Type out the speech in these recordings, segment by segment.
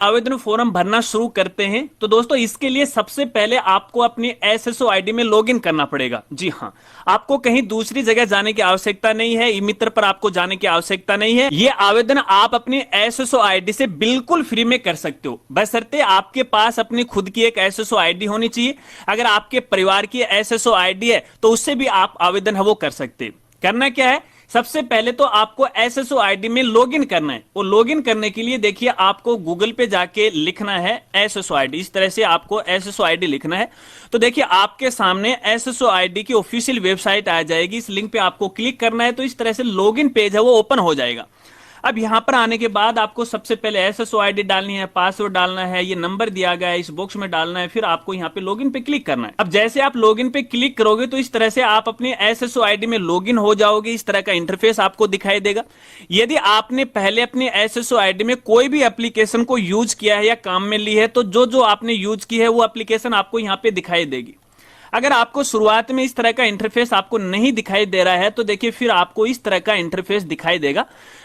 आवेदन फॉर्म भरना शुरू करते हैं तो दोस्तों इसके लिए सबसे पहले आपको अपनी एसएसओ आईडी में लॉगिन करना पड़ेगा। जी हां, आपको कहीं दूसरी जगह जाने की आवश्यकता नहीं है, ई मित्र पर आपको जाने की आवश्यकता नहीं है। ये आवेदन आप अपनी एसएसओ आईडी से बिल्कुल फ्री में कर सकते हो, बशर्ते आपके पास अपनी खुद की एक एसएसओ आईडी होनी चाहिए। अगर आपके परिवार की एसएसओ आईडी है तो उससे भी आप आवेदन है वो कर सकते हैं। करना क्या है, सबसे पहले तो आपको एसएसओ आईडी में लॉगिन करना है। और लॉगिन करने के लिए देखिए आपको गूगल पे जाके लिखना है एसएसओ आईडी। इस तरह से आपको एसएसओ आईडी लिखना है तो देखिए आपके सामने एसएसओ आईडी की ऑफिशियल वेबसाइट आ जाएगी। इस लिंक पे आपको क्लिक करना है तो इस तरह से लॉगिन पेज है वो ओपन हो जाएगा। अब यहां पर आने के बाद आपको सबसे पहले एसएसओ आईडी डालनी है, पासवर्ड डालना है, ये नंबर दिया गया है इस बॉक्स में डालना है, फिर आपको यहां पे लॉगिन पे क्लिक करना है। अब जैसे आप लॉगिन पे क्लिक करोगे तो इस तरह से आप अपनी एसएसओ आईडी में लॉगिन हो जाओगे। इस तरह का इंटरफेस आपको दिखाई देगा। यदि आपने पहले अपनी एसएसओ आईडी में कोई भी एप्लीकेशन को यूज किया है या काम में ली है तो जो जो आपने यूज की है वो एप्लीकेशन आपको यहां पे दिखाई देगी। अगर आपको शुरुआत में इस तरह का इंटरफेस आपको नहीं दिखाई दे रहा है तो देखिए फिर आपको इस तरह का इंटरफेस दिखाई देगा,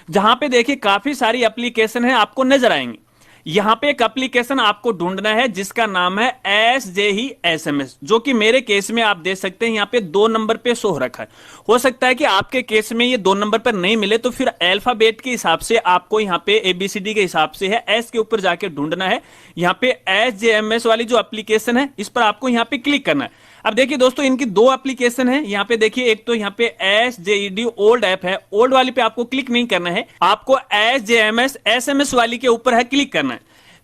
जहां पे देखिए काफी सारी एप्लीकेशन है आपको नजर आएंगी। यहां पे एक एप्लीकेशन आपको ढूंढना है जिसका नाम है SJE-SMS, जो कि मेरे केस में आप देख सकते हैं यहां पे 2 नंबर पे शो रखा है। हो सकता है कि आपके केस में ये 2 नंबर पर नहीं मिले तो फिर अल्फाबेट के हिसाब से आपको यहां पे ABCD के हिसाब से है, S के ऊपर जाके ढूंढना है। यहां पे SJMS वाली जो एप्लीकेशन है इस पर आपको यहां पे क्लिक करना है। अब देखिए दोस्तों इनकी 2 एप्लीकेशन है। यहाँ पे देखिए एक तो यहाँ पे SJED ओल्ड ऐप है, ओल्ड वाली पे आपको क्लिक नहीं करना है, आपको SJMS SMS वाली के ऊपर है क्लिक करना है।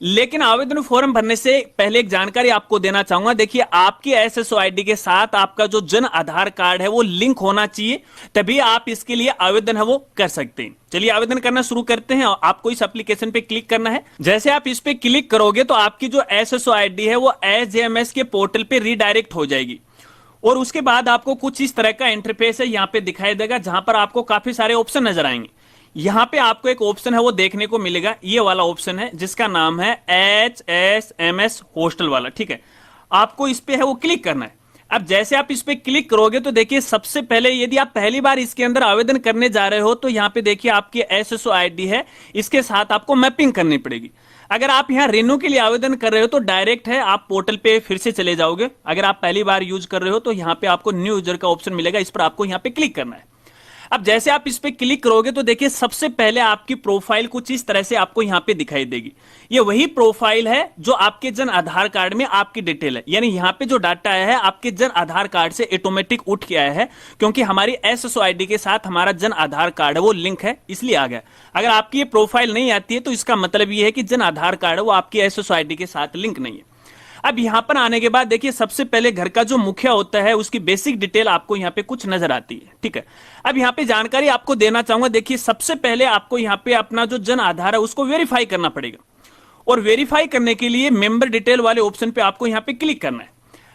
लेकिन आवेदन फॉर्म भरने से पहले एक जानकारी आपको देना चाहूंगा। देखिए आपकी एसएसओ आईडी के साथ आपका जो जन आधार कार्ड है वो लिंक होना चाहिए, तभी आप इसके लिए आवेदन है वो कर सकते हैं। चलिए आवेदन करना शुरू करते हैं। आपको इस एप्लीकेशन पे क्लिक करना है। जैसे आप इस पे क्लिक करोगे तो आपकी जो एसएसओ आईडी है वो SJMS के पोर्टल पे रीडायरेक्ट हो जाएगी और उसके बाद आपको कुछ इस तरह का इंटरफेस है यहाँ पे दिखाई देगा, जहां पर आपको काफी सारे ऑप्शन नजर आएंगे। यहां पे आपको एक ऑप्शन है वो देखने को मिलेगा, ये वाला ऑप्शन है जिसका नाम है HSMS हॉस्टल वाला। ठीक है, आपको इस पे है वो क्लिक करना है। अब जैसे आप इस पे क्लिक करोगे तो देखिए सबसे पहले यदि आप पहली बार इसके अंदर आवेदन करने जा रहे हो तो यहां पे देखिए आपकी एसएसओ आईडी है, इसके साथ आपको मैपिंग करनी पड़ेगी। अगर आप यहां रिन्यू के लिए आवेदन कर रहे हो तो डायरेक्ट है आप पोर्टल पे फिर से चले जाओगे। अगर आप पहली बार यूज कर रहे हो तो यहां पे आपको न्यू यूजर का ऑप्शन मिलेगा, इस पर आपको यहां पे क्लिक करना है। अब जैसे आप इस पे क्लिक करोगे तो देखिए सबसे पहले आपकी प्रोफाइल कुछ इस तरह से आपको यहां पे दिखाई देगी। ये वही प्रोफाइल है जो आपके जन आधार कार्ड में आपकी डिटेल है, यानी यहां पे जो डाटा आया है आपके जन आधार कार्ड से ऑटोमेटिक उठ के आया है, क्योंकि हमारी एसएसओ आईडी के साथ हमारा जन आधार कार्ड है वो लिंक है, इसलिए आ गया। अगर आपकी ये प्रोफाइल नहीं आती है तो इसका मतलब ये है कि जन आधार कार्ड है वो आपकी एसएसओ आईडी के साथ लिंक नहीं है। अब यहां पर आने के बाद देखिए सबसे पहले घर का जो मुखिया होता है उसकी बेसिक डिटेल आपको यहां पे कुछ नजर आती है। ठीक है, अब यहां पे जानकारी आपको देना चाहूंगा। देखिए सबसे पहले आपको यहां पे अपना जो जन आधार है उसको वेरीफाई करना पड़ेगा और वेरीफाई करने के लिए मेंबर डिटेल वाले ऑप्शन पे आपको यहां पे क्लिक करना है।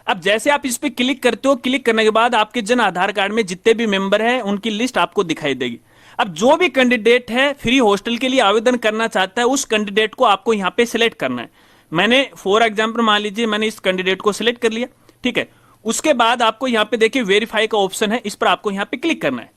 अब जैसे आप इस पे क्लिक करते हो, क्लिक करने के बाद आपके जन आधार कार्ड में जितने भी मेंबर हैं उनकी लिस्ट आपको दिखाई देगी। अब जो भी कैंडिडेट है फ्री हॉस्टल के लिए आवेदन करना चाहता है उस कैंडिडेट को आपको यहां पे सिलेक्ट करना है। मैंने फॉर एग्जांपल मान लीजिए मैंने इस कैंडिडेट को सिलेक्ट कर लिया। ठीक है, उसके बाद आपको यहां पे देखिए वेरीफाई का ऑप्शन है, इस पर आपको यहां पे क्लिक करना है।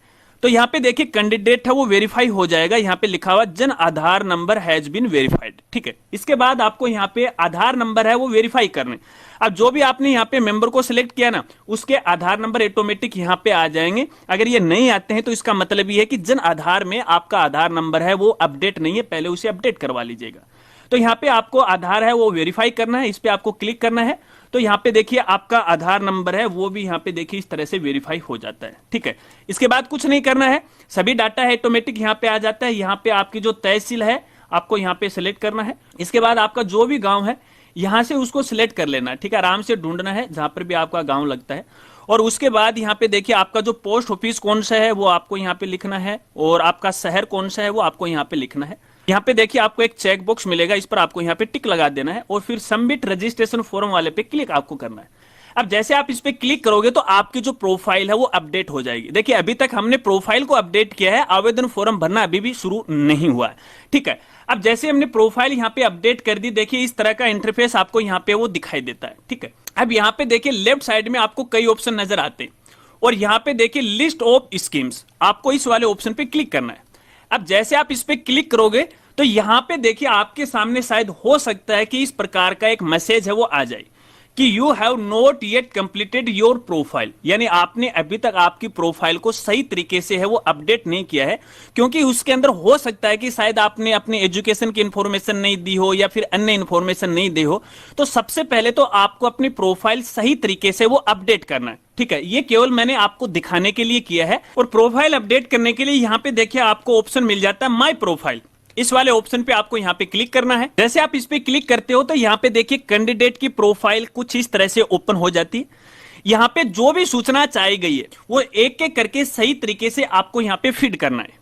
तो यहां पे देखिए कैंडिडेट है वो वेरीफाई हो जाएगा, यहां पे लिखा हुआ Jan Aadhaar number has been verified. ठीक है, इसके बाद आपको यहां पे आधार नंबर है वो वेरीफाई करने। अब जो भी आपने यहां पे मेंबर को सिलेक्ट किया ना उसके आधार नंबर ऑटोमेटिक यहां पे आ जाएंगे। अगर ये नहीं आते हैं तो इसका मतलब ये है कि जन आधार में आपका आधार नंबर है वो अपडेट नहीं है, पहले उसे अपडेट करवा लीजिएगा। तो यहां पे आपको आधार है वो वेरीफाई करना है, इस पे आपको क्लिक करना है। तो यहां पे देखिए आपका आधार नंबर है वो भी यहां पे देखिए इस तरह से वेरीफाई हो जाता है। ठीक है, इसके बाद कुछ नहीं करना है, सभी डाटा है ऑटोमेटिक यहां पे आ जाता है। यहां पे आपकी जो तहसील है आपको यहां पे सिलेक्ट करना है। इसके बाद आपका जो भी गांव है यहां से उसको सिलेक्ट कर लेना है। ठीक है, आराम से ढूंढना है जहां पर भी आपका गांव लगता है। और उसके बाद यहाँ पे देखिए आपका जो पोस्ट ऑफिस कौन सा है वो आपको यहाँ पे लिखना है और आपका शहर कौन सा है वो आपको यहाँ पे लिखना है। यहाँ पे देखिए आपको एक चेक बॉक्स मिलेगा, इस पर आपको यहाँ पे टिक लगा देना है और फिर सबमिट रजिस्ट्रेशन फॉर्म वाले पे क्लिक आपको करना है। अब जैसे आप इस पे क्लिक करोगे तो आपकी जो प्रोफाइल है वो अपडेट हो जाएगी। देखिए अभी तक हमने प्रोफाइल को अपडेट किया है, आवेदन फॉर्म भरना अभी भी शुरू नहीं हुआ है। ठीक है, अब जैसे हमने प्रोफाइल यहाँ पे अपडेट कर दी, देखिए इस तरह का इंटरफेस आपको यहाँ पे वो दिखाई देता है। ठीक है, अब यहाँ पे देखिए लेफ्ट साइड में आपको कई ऑप्शन नजर आते हैं और यहाँ पे देखिए लिस्ट ऑफ स्कीम्स, आपको इस वाले ऑप्शन पे क्लिक करना है। अब जैसे आप इस पे क्लिक करोगे तो यहां पे देखिए आपके सामने शायद हो सकता है कि इस प्रकार का एक मैसेज है वो आ जाए कि you have not yet completed your profile, यानी आपने अभी तक आपकी प्रोफाइल को सही तरीके से है वो अपडेट नहीं किया है, क्योंकि उसके अंदर हो सकता है कि शायद आपने अपने एजुकेशन की इंफॉर्मेशन नहीं दी हो या फिर अन्य इंफॉर्मेशन नहीं दी हो। तो सबसे पहले तो आपको अपनी प्रोफाइल सही तरीके से वो अपडेट करना है, ठीक है। ये केवल मैंने आपको दिखाने के लिए किया है। और प्रोफाइल अपडेट करने के लिए यहां पे देखिए आपको ऑप्शन मिल जाता है माय प्रोफाइल। इस वाले ऑप्शन पे आपको यहां पे क्लिक करना है। जैसे आप इस पे क्लिक करते हो तो यहां पे देखिए कैंडिडेट की प्रोफाइल कुछ इस तरह से ओपन हो जाती है। यहां पे जो भी सूचना चाहिए गई है वो एक एक करके सही तरीके से आपको यहां पे फीड करना है।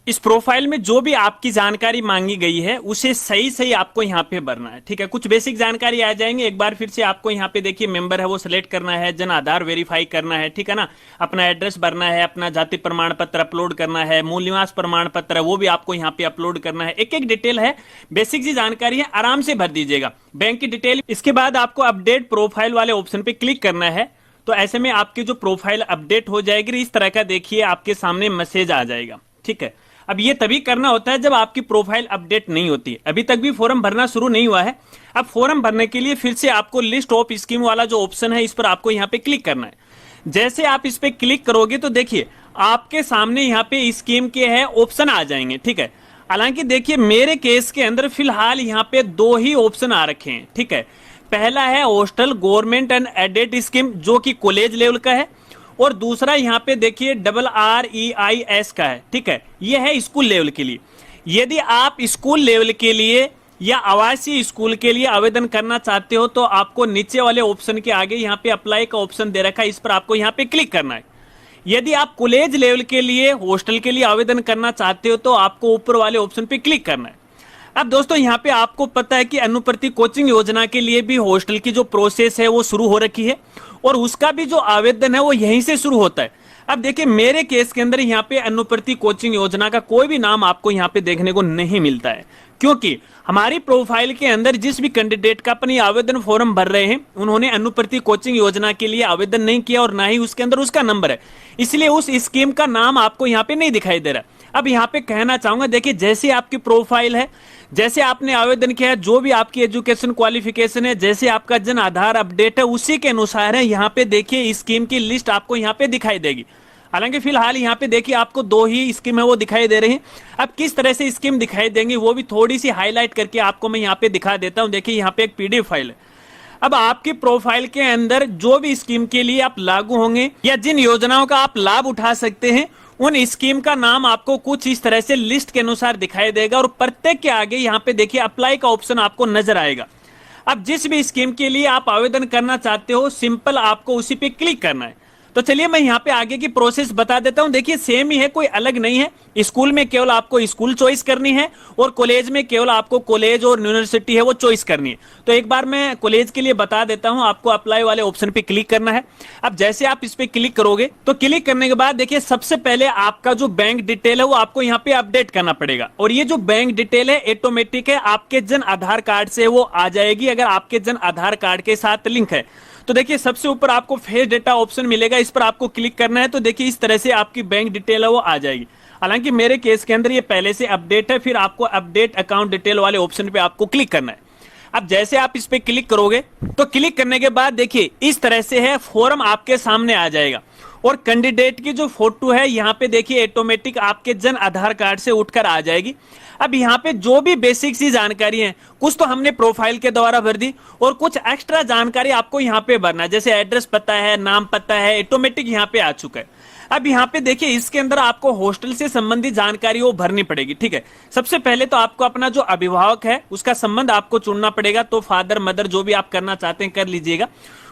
इस प्रोफाइल में जो भी आपकी जानकारी मांगी गई है उसे सही सही आपको यहाँ पे भरना है, ठीक है। कुछ बेसिक जानकारी आ जाएंगे। एक बार फिर से आपको यहाँ पे देखिए मेंबर है वो सिलेक्ट करना है, जन आधार वेरीफाई करना है, ठीक है ना, अपना एड्रेस भरना है, अपना जाति प्रमाण पत्र अपलोड करना है, मूल निवास प्रमाण पत्र है वो भी आपको यहाँ पे अपलोड करना है। एक एक डिटेल है, बेसिक जी जानकारी है, आराम से भर दीजिएगा, बैंक की डिटेल। इसके बाद आपको अपडेट प्रोफाइल वाले ऑप्शन पे क्लिक करना है। तो ऐसे में आपकी जो प्रोफाइल अपडेट हो जाएगी, इस तरह का देखिए आपके सामने मैसेज आ जाएगा, ठीक है। अब ये तभी करना होता है जब आपकी प्रोफाइल अपडेट नहीं होती। अभी तक भी फॉर्म भरना शुरू नहीं हुआ है। अब फॉर्म भरने के लिए फिर से आपको लिस्ट ऑफ स्कीम वाला जो ऑप्शन है इस पर आपको यहाँ पे क्लिक करना है। जैसे आप इस पे क्लिक करोगे तो देखिए आपके सामने यहाँ पे स्कीम के है ऑप्शन आ जाएंगे, ठीक है। हालांकि देखिए मेरे केस के अंदर फिलहाल यहाँ पे दो ही ऑप्शन आ रखे हैं, ठीक है। पहला है hostel government and aided scheme जो कि कॉलेज लेवल का है, और दूसरा यहाँ पे देखिए RREIS का है, ठीक है। ये है स्कूल लेवल के लिए। यदि आप स्कूल लेवल के लिए या आवासीय स्कूल के लिए आवेदन करना चाहते हो तो आपको नीचे वाले ऑप्शन के आगे यहाँ पे अप्लाई का ऑप्शन दे रखा है, इस पर आपको यहाँ पे क्लिक करना है। यदि आप कॉलेज लेवल के लिए हॉस्टल के लिए आवेदन करना चाहते हो तो आपको ऊपर वाले ऑप्शन पे क्लिक करना है। अब दोस्तों यहाँ पे आपको पता है कि अनुप्रति कोचिंग योजना के लिए भी हॉस्टल की जो प्रोसेस है वो शुरू हो रखी है और उसका भी जो आवेदन है वो यहीं से शुरू होता है। अब देखिए मेरे केस के अंदर यहाँ पे अनुप्रति कोचिंग योजना का कोई भी नाम आपको यहाँ पे देखने को नहीं मिलता है, क्योंकि हमारी प्रोफाइल के अंदर जिस भी कैंडिडेट का अपनी आवेदन फॉर्म भर रहे हैं उन्होंने अनुप्रति कोचिंग योजना के लिए आवेदन नहीं किया और ना ही उसके अंदर उसका नंबर है, इसलिए उस स्कीम का नाम आपको यहाँ पे नहीं दिखाई दे रहा। अब यहाँ पे कहना चाहूंगा, देखिए जैसे आपकी प्रोफाइल है, जैसे आपने आवेदन किया है, जो भी आपकी एजुकेशन क्वालिफिकेशन है, जैसे आपका जन आधार अपडेट है, उसी के अनुसार है यहाँ पे देखिए स्कीम की लिस्ट आपको यहाँ पे दिखाई देगी। हालांकि फिलहाल यहाँ पे देखिए आपको दो ही स्कीम है वो दिखाई दे रही हैं। अब किस तरह से स्कीम दिखाई देंगी वो भी थोड़ी सी हाईलाइट करके आपको मैं यहाँ पे दिखा देता हूँ। देखिए यहाँ पे एक PDF फाइल है। अब आपकी प्रोफाइल के अंदर जो भी स्कीम के लिए आप लागू होंगे या जिन योजनाओं का आप लाभ उठा सकते हैं उन स्कीम का नाम आपको कुछ इस तरह से लिस्ट के अनुसार दिखाई देगा और प्रत्येक के आगे यहाँ पे देखिए अप्लाई का ऑप्शन आपको नजर आएगा। अब जिस भी स्कीम के लिए आप आवेदन करना चाहते हो सिंपल आपको उसी पे क्लिक करना है। तो चलिए मैं यहाँ पे आगे की प्रोसेस बता देता हूँ। देखिए सेम ही है, कोई अलग नहीं है। स्कूल में केवल आपको स्कूल चॉइस करनी है और कॉलेज में केवल आपको कॉलेज और यूनिवर्सिटी है वो चॉइस करनी है। तो एक बार मैं कॉलेज के लिए बता देता हूँ। आपको अप्लाई वाले ऑप्शन पे क्लिक करना है। अब जैसे आप इस पे क्लिक करोगे तो क्लिक करने के बाद देखिए सबसे पहले आपका जो बैंक डिटेल है वो आपको यहाँ पे अपडेट करना पड़ेगा और ये जो बैंक डिटेल है ऑटोमेटिक है, आपके जन आधार कार्ड से वो आ जाएगी अगर आपके जन आधार कार्ड के साथ लिंक है। तो देखिए सबसे ऊपर आपको फेस डेटा ऑप्शन मिलेगा, इस पर आपको क्लिक करना है। तो देखिए इस तरह से आपकी बैंक डिटेल है वो आ जाएगी। हालांकि मेरे केस के अंदर ये पहले से अपडेट है, फिर आपको अपडेट अकाउंट डिटेल वाले ऑप्शन पे आपको क्लिक करना है। अब जैसे आप इस पे क्लिक करोगे तो क्लिक करने के बाद देखिए इस तरह से है फॉर्म आपके सामने आ जाएगा और कैंडिडेट की जो फोटो है यहाँ पे देखिए ऑटोमेटिक आपके जन आधार कार्ड से उठकर आ जाएगी। अब यहाँ पे जो भी बेसिक सी जानकारी है कुछ तो हमने प्रोफाइल के द्वारा भर दी और कुछ एक्स्ट्रा जानकारी आपको यहाँ पे भरना है, जैसे एड्रेस पता है, नाम पता है, ऑटोमेटिक यहाँ पे आ चुका है। अब यहाँ पे देखिए इसके अंदर आपको हॉस्टल से संबंधित जानकारी वो भरनी पड़ेगी, ठीक है। सबसे पहले तो आपको अपना जो अभिभावक है उसका संबंध आपको चुनना पड़ेगा, तो फादर मदर जो भी आप करना चाहते हैं कर लीजिएगा।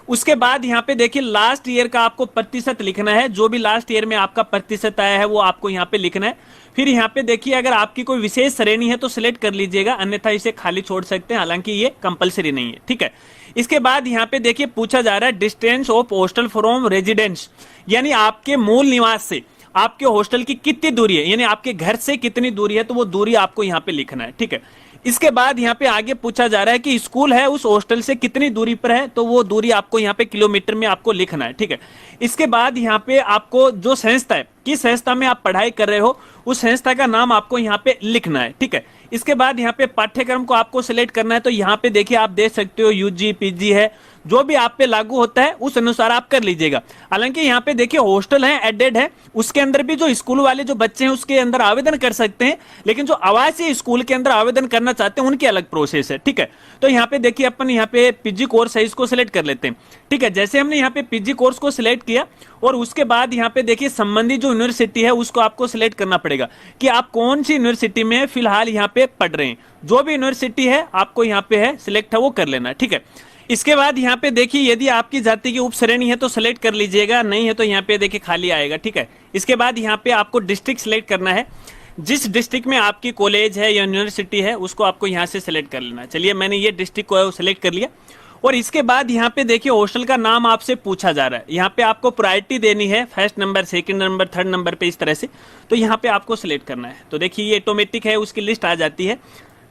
उसके बाद यहाँ पे देखिए लास्ट ईयर का आपको प्रतिशत लिखना है, जो भी लास्ट ईयर में आपका प्रतिशत आया है वो आपको यहाँ पे लिखना है। फिर यहाँ पे देखिए अगर आपकी कोई विशेष श्रेणी है तो सिलेक्ट कर लीजिएगा, अन्यथा इसे खाली छोड़ सकते हैं, हालांकि ये कंपलसरी नहीं है, ठीक है। इसके बाद यहाँ पे देखिए पूछा जा रहा है distance of hostel from residence, यानी आपके मूल निवास से आपके हॉस्टल की कितनी दूरी है, यानी आपके घर से कितनी दूरी है, तो वो दूरी आपको यहाँ पे लिखना है। ठीक है, इसके बाद यहाँ पे आगे पूछा जा रहा है कि स्कूल है उस हॉस्टल से कितनी दूरी पर है, तो वो दूरी आपको यहाँ पे किलोमीटर में आपको लिखना है। ठीक है, इसके बाद यहाँ पे आपको जो संस्था है, किस संस्था में आप पढ़ाई कर रहे हो, उस संस्था का नाम आपको यहाँ पे लिखना है। ठीक है, इसके बाद यहाँ पे पाठ्यक्रम को आपको सिलेक्ट करना है, तो यहाँ पे देखिए आप देख सकते हो यूजी पीजी है, जो भी आप पे लागू होता है उस अनुसार आप कर लीजिएगा। हालांकि यहाँ पे देखिए हॉस्टल है, एडेड है, उसके अंदर भी जो स्कूल वाले जो बच्चे हैं उसके अंदर आवेदन कर सकते हैं, लेकिन जो आवासीय स्कूल के अंदर आवेदन करना चाहते हैं उनकी अलग प्रोसेस है। ठीक है, तो यहाँ पे देखिए अपन यहाँ पे पीजी कोर्स है, इसको सिलेक्ट कर लेते हैं। ठीक है, जैसे हमने यहाँ पे पीजी कोर्स को सिलेक्ट किया और उसके बाद यहाँ पे देखिए संबंधित जो यूनिवर्सिटी है उसको आपको सिलेक्ट करना पड़ेगा कि आप कौन सी यूनिवर्सिटी में फिलहाल यहाँ पे पढ़ रहे हैं। जो भी यूनिवर्सिटी है आपको यहाँ पे है सिलेक्ट है वो कर लेना है। ठीक है, इसके बाद यहाँ पे देखिए यदि आपकी जाति की उपश्रेणी है तो सिलेक्ट कर लीजिएगा, नहीं है तो यहाँ पे देखिए खाली आएगा। ठीक है, इसके बाद यहाँ पे आपको डिस्ट्रिक्ट सिलेक्ट करना है, जिस डिस्ट्रिक्ट में आपकी कॉलेज है या यूनिवर्सिटी है उसको आपको यहाँ से सिलेक्ट कर लेना है। चलिए मैंने ये डिस्ट्रिक्ट को सिलेक्ट कर लिया और इसके बाद यहाँ पे देखिए हॉस्टल का नाम आपसे पूछा जा रहा है, यहाँ पे आपको प्रायोरिटी देनी है, first number, second number, third number पे, इस तरह से। तो यहाँ पे आपको सिलेक्ट करना है, तो देखिए ये ऑटोमेटिक है, उसकी लिस्ट आ जाती है।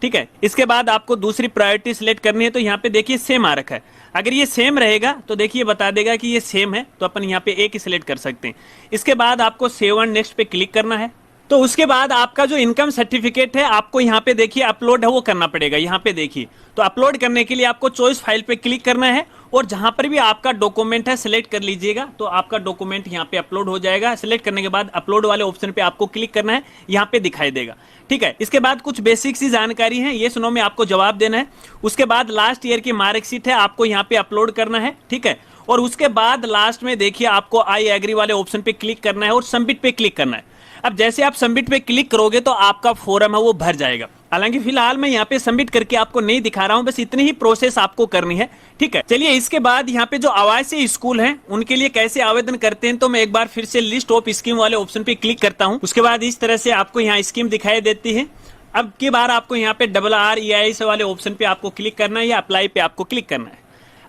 ठीक है, इसके बाद आपको दूसरी प्रायोरिटी सिलेक्ट करनी है, तो यहाँ पे देखिए सेम आ रखा है, अगर ये सेम रहेगा तो देखिए बता देगा कि ये सेम है, तो अपन यहाँ पे एक ही सिलेक्ट कर सकते हैं। इसके बाद आपको सेव एंड नेक्स्ट पे क्लिक करना है। तो उसके बाद आपका जो इनकम सर्टिफिकेट है आपको यहाँ पे देखिए अपलोड है वो करना पड़ेगा। यहाँ पे देखिए, तो अपलोड करने के लिए आपको चॉइस फाइल पे क्लिक करना है और जहां पर भी आपका डॉक्यूमेंट है सिलेक्ट कर लीजिएगा, तो आपका डॉक्यूमेंट यहाँ पे अपलोड हो जाएगा। सिलेक्ट करने के बाद अपलोड वाले ऑप्शन पे आपको क्लिक करना है, यहाँ पे दिखाई देगा। ठीक है, इसके बाद कुछ बेसिक सी जानकारी है, ये सुनो में आपको जवाब देना है। उसके बाद लास्ट ईयर की मार्कशीट है आपको यहाँ पे अपलोड करना है। ठीक है, और उसके बाद लास्ट में देखिए आपको आई एग्री वाले ऑप्शन पे क्लिक करना है और सबमिट पे क्लिक करना है। अब जैसे आप सबमिट पे क्लिक करोगे तो आपका फॉर्म है वो भर जाएगा। हालांकि फिलहाल मैं यहाँ पे सबमिट करके आपको नहीं दिखा रहा हूँ, बस इतनी ही प्रोसेस आपको करनी है। ठीक है, चलिए इसके बाद यहाँ पे जो आवासीय स्कूल हैं उनके लिए कैसे आवेदन करते हैं, तो मैं एक बार फिर से लिस्ट ऑफ स्कीम वाले ऑप्शन पे क्लिक करता हूँ। उसके बाद इस तरह से आपको यहाँ स्कीम दिखाई देती है। अब की बार आपको यहाँ पे RREIS वाले ऑप्शन पे आपको क्लिक करना है या अप्लाई पे आपको क्लिक करना है।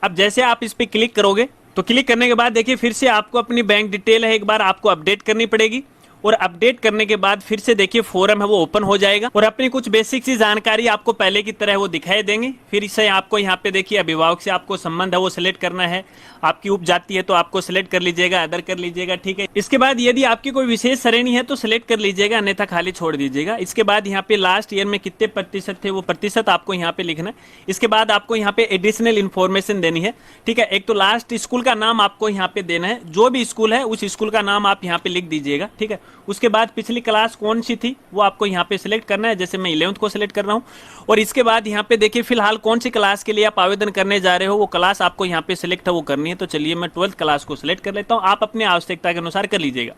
अब जैसे आप इस पे क्लिक करोगे तो क्लिक करने के बाद देखिए फिर से आपको अपनी बैंक डिटेल है एक बार आपको अपडेट करनी पड़ेगी, और अपडेट करने के बाद फिर से देखिए फॉर्म है वो ओपन हो जाएगा और अपनी कुछ बेसिक सी जानकारी आपको पहले की तरह वो दिखाई देंगे। फिर इससे आपको यहाँ पे देखिए अभिभावक से आपको संबंध है वो सिलेक्ट करना है, आपकी उपजाति है तो आपको सिलेक्ट कर लीजिएगा, अदर कर लीजिएगा। ठीक है, इसके बाद यदि आपकी कोई विशेष श्रेणी है तो सिलेक्ट कर लीजिएगा, अन्यथा खाली छोड़ दीजिएगा। इसके बाद यहाँ पे लास्ट ईयर में कितने प्रतिशत थे वो प्रतिशत आपको यहाँ पे लिखना है। इसके बाद आपको यहाँ पे एडिशनल इन्फॉर्मेशन देनी है। ठीक है, एक तो लास्ट स्कूल का नाम आपको यहाँ पे देना है, जो भी स्कूल है उस स्कूल का नाम आप यहाँ पे लिख दीजिएगा। ठीक है, उसके बाद पिछली क्लास कौन सी थी वो आपको यहाँ पे सिलेक्ट करना है, जैसे मैं 11th को सिलेक्ट कर रहा हूँ। और इसके बाद यहाँ पे देखिए फिलहाल कौन सी क्लास के लिए आप आवेदन करने जा रहे हो वो क्लास आपको यहाँ पे सिलेक्ट है वो करनी है। तो चलिए मैं 12th क्लास को सिलेक्ट कर लेता हूँ, आप अपनी आवश्यकता के अनुसार कर लीजिएगा।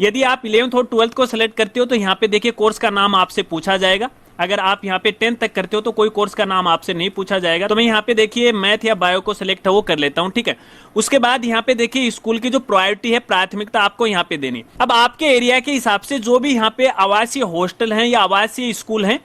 यदि आप 11th और 12th को सिलेक्ट करते हो तो यहाँ पे देखिए कोर्स का नाम आपसे पूछा जाएगा। अगर आप यहाँ पे 10th तक करते हो तो कोई कोर्स का नाम आपसे नहीं पूछा जाएगा। तो मैं यहाँ पे देखिए मैथ या बायो को सिलेक्ट है वो कर लेता हूँ। ठीक है, उसके बाद यहाँ पे देखिए स्कूल की जो प्रायोरिटी है, प्राथमिकता आपको यहाँ पे देनी। अब आपके एरिया के हिसाब से जो भी यहाँ पे आवासीय हॉस्टल हैं या आवासीय स्कूल हैं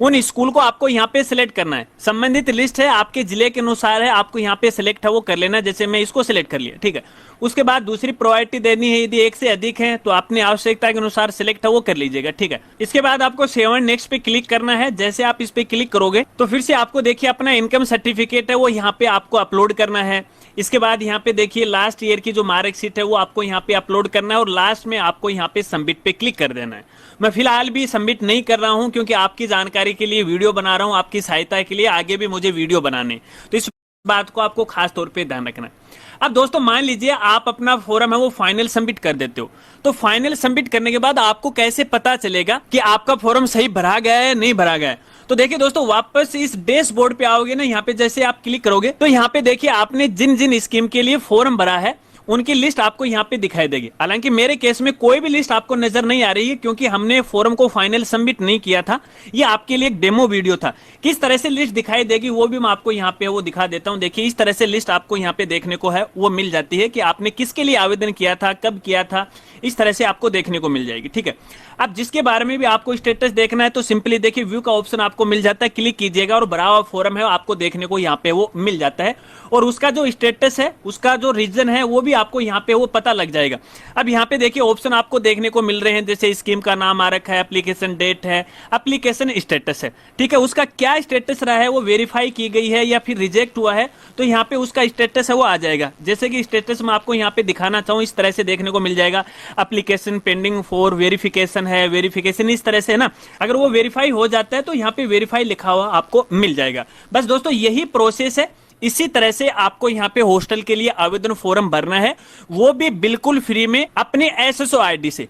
उन स्कूल को आपको यहाँ पे सिलेक्ट करना है। संबंधित लिस्ट है आपके जिले के अनुसार है, आपको यहाँ पे सिलेक्ट है वो कर लेना, जैसे मैं इसको सिलेक्ट कर लिया। ठीक है, उसके बाद दूसरी प्रायोरिटी देनी है, यदि एक से अधिक है तो अपनी आवश्यकता के अनुसार सिलेक्ट है वो कर लीजिएगा। ठीक है, इसके बाद आपको सेव एंड नेक्स्ट पे क्लिक करना है। जैसे आप इस पे क्लिक करोगे तो फिर से आपको देखिए अपना इनकम सर्टिफिकेट है वो यहाँ पे आपको अपलोड करना है। इसके बाद यहाँ पे देखिए लास्ट ईयर की जो मार्कशीट है वो आपको यहाँ पे अपलोड करना है और लास्ट में आपको यहाँ पे सबमिट पे क्लिक कर देना है। मैं फिलहाल भी सबमिट नहीं कर रहा हूँ क्योंकि आपकी जानकारी के लिए वीडियो बना रहा हूँ, आपकी सहायता के लिए, आगे भी मुझे वीडियो बनाने, तो इस बात को आपको खास तौर पे ध्यान रखना है। अब दोस्तों मान लीजिए आप अपना फॉर्म है वो फाइनल सबमिट कर देते हो, तो फाइनल सबमिट करने के बाद आपको कैसे पता चलेगा कि आपका फॉर्म सही भरा गया है नहीं भरा गया है। तो देखिए दोस्तों वापस इस डैशबोर्ड पे आओगे ना, यहाँ पे जैसे आप क्लिक करोगे तो यहाँ पे देखिए आपने जिन जिन स्कीम के लिए फॉर्म भरा है उनकी लिस्ट आपको यहाँ पे दिखाई देगी। हालांकि मेरे केस में कोई भी लिस्ट आपको नजर नहीं आ रही है क्योंकि हमने फॉर्म को फाइनल सबमिट नहीं किया था, ये आपके लिए एक डेमो वीडियो था। किस तरह से लिस्ट दिखाई देगी वो भी मैं आपको यहाँ पे वो दिखा देता हूँ। देखिए इस तरह से लिस्ट आपको यहाँ पे देखने को है वो मिल जाती है कि आपने किसके लिए आवेदन किया था, कब किया था, इस तरह से आपको देखने को मिल जाएगी। ठीक है, अब जिसके बारे में भी आपको स्टेटस देखना है तो सिंपली देखिए व्यू का ऑप्शन आपको मिल जाता है, क्लिक कीजिएगा और भरा हुआ फॉर्म है आपको देखने को यहाँ पे वो मिल जाता है। और उसका जो स्टेटस है, उसका जो रीजन है वो भी भी आपको यहाँ पे वो पता लग जाएगा। अब यहाँ पे देखिए ऑप्शन आपको देखने को मिल रहे हैं, जैसे स्कीम का नाम आ रखा है, एप्लीकेशन डेट है, एप्लीकेशन स्टेटस है, ठीक है, उसका क्या स्टेटस रहा है, वो वेरीफाई की गई है या फिर रिजेक्ट हुआ है, तो यहाँ पे उसका स्टेटस है वो आ जाएगा। जैसे कि स्टेटस में आपको यहाँ पे दिखाना चाहूँ, इस तरह से देखने को मिल जाएगा, एप्लीकेशन पेंडिंग फॉर वेरिफिकेशन है, वेरिफिकेशन इस तरह से है ना। अगर वो वेरीफाई हो जाता है तो यहाँ पे वेरीफाई लिखा हुआ आपको मिल जाएगा। बस दोस्तों यही प्रोसेस है। इसी तरह से आपको यहाँ पे हॉस्टल के लिए आवेदन फॉर्म भरना है, वो भी बिल्कुल फ्री में अपने एसएसओ आईडी से।